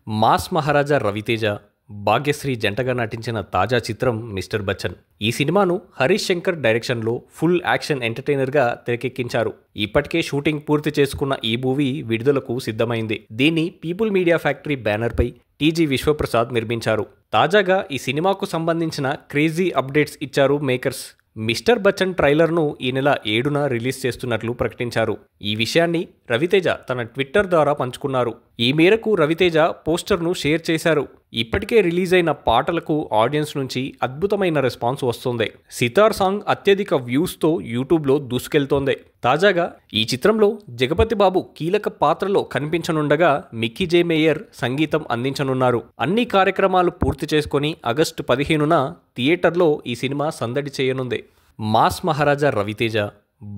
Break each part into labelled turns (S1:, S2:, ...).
S1: Mass మహారాజా రవితేజ, భాగ్యశ్రీ జంటగా నటించిన తాజా చిత్రం మిస్టర్ బచ్చన్. ఈ సినిమాను హరీష్ శంకర్ డైరెక్షన్లో ఫుల్ యాక్షన్ ఎంటర్టైనర్గా తెరకెక్కించారు. ఇప్పటికే షూటింగ్ పూర్తి చేసుకున్న ఈ మూవీ విడుదలకు సిద్ధమైంది. దీన్ని పీపుల్ మీడియా ఫ్యాక్టరీ బ్యానర్పై టీజీ విశ్వప్రసాద్ నిర్మించారు. తాజాగా ఈ సినిమాకు సంబంధించిన క్రేజీ అప్డేట్స్ ఇచ్చారు మేకర్స్. మిస్టర్ బచ్చన్ ట్రైలర్ను ఈ నెల 7న రిలీజ్ చేస్తున్నట్లు ప్రకటించారు. ఈ విషయాన్ని రవితేజ తన ట్విట్టర్ ద్వారా పంచుకున్నారు. ఈ మేరకు రవితేజ పోస్టర్ను షేర్ చేశారు. ఇప్పటికే రిలీజ్ అయిన పాటలకు ఆడియన్స్ నుంచి అద్భుతమైన రెస్పాన్స్ వస్తోంది. సితార్ సాంగ్ అత్యధిక వ్యూస్తో యూట్యూబ్లో దూసుకెళ్తోంది. తాజాగా ఈ చిత్రంలో జగపతి బాబు కీలక పాత్రలో కనిపించనుండగా మిక్కీ జే మేయర్ సంగీతం అందించనున్నారు. అన్ని కార్యక్రమాలు పూర్తి చేసుకుని ఆగస్టు 15న థియేటర్లో ఈ సినిమా సందడి చేయనుంది. మాస్ మహారాజా రవితేజ,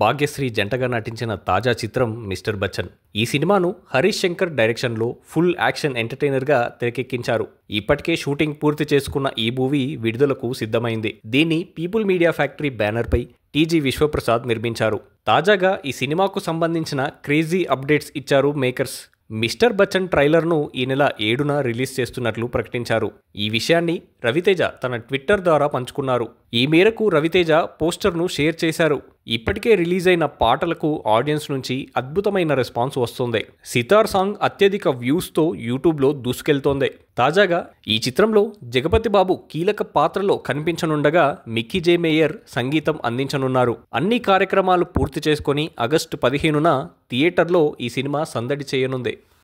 S1: భాగ్యశ్రీ జంటగా నటించిన తాజా చిత్రం మిస్టర్ బచ్చన్. ఈ సినిమాను హరీష్ శంకర్ డైరెక్షన్లో ఫుల్ యాక్షన్ ఎంటర్టైనర్గా తెరకెక్కించారు. ఇప్పటికే షూటింగ్ పూర్తి చేసుకున్న ఈ మూవీ విడుదలకు సిద్ధమైంది. దీన్ని పీపుల్ మీడియా ఫ్యాక్టరీ బ్యానర్పై టీజీ విశ్వప్రసాద్ నిర్మించారు. తాజాగా ఈ సినిమాకు సంబంధించిన క్రేజీ అప్డేట్స్ ఇచ్చారు మేకర్స్. మిస్టర్ బచ్చన్ ట్రైలర్ను ఈ నెల 7న రిలీజ్ చేస్తున్నట్లు ప్రకటించారు. ఈ విషయాన్ని రవితేజ తన ట్విట్టర్ ద్వారా పంచుకున్నారు. ఈ మేరకు రవితేజ పోస్టర్ను షేర్ చేశారు. ఇప్పటికే రిలీజ్ అయిన పాటలకు ఆడియన్స్ నుంచి అద్భుతమైన రెస్పాన్స్ వస్తోంది. సితార్ సాంగ్ అత్యధిక వ్యూస్తో యూట్యూబ్లో దూసుకెళ్తోంది. తాజాగా ఈ చిత్రంలో జగపతి బాబు కీలక పాత్రలో కనిపించనుండగా మిక్కీ జే మేయర్ సంగీతం అందించనున్నారు. అన్ని కార్యక్రమాలు పూర్తి చేసుకుని ఆగస్టు 15న థియేటర్లో ఈ సినిమా సందడి చేయనుంది.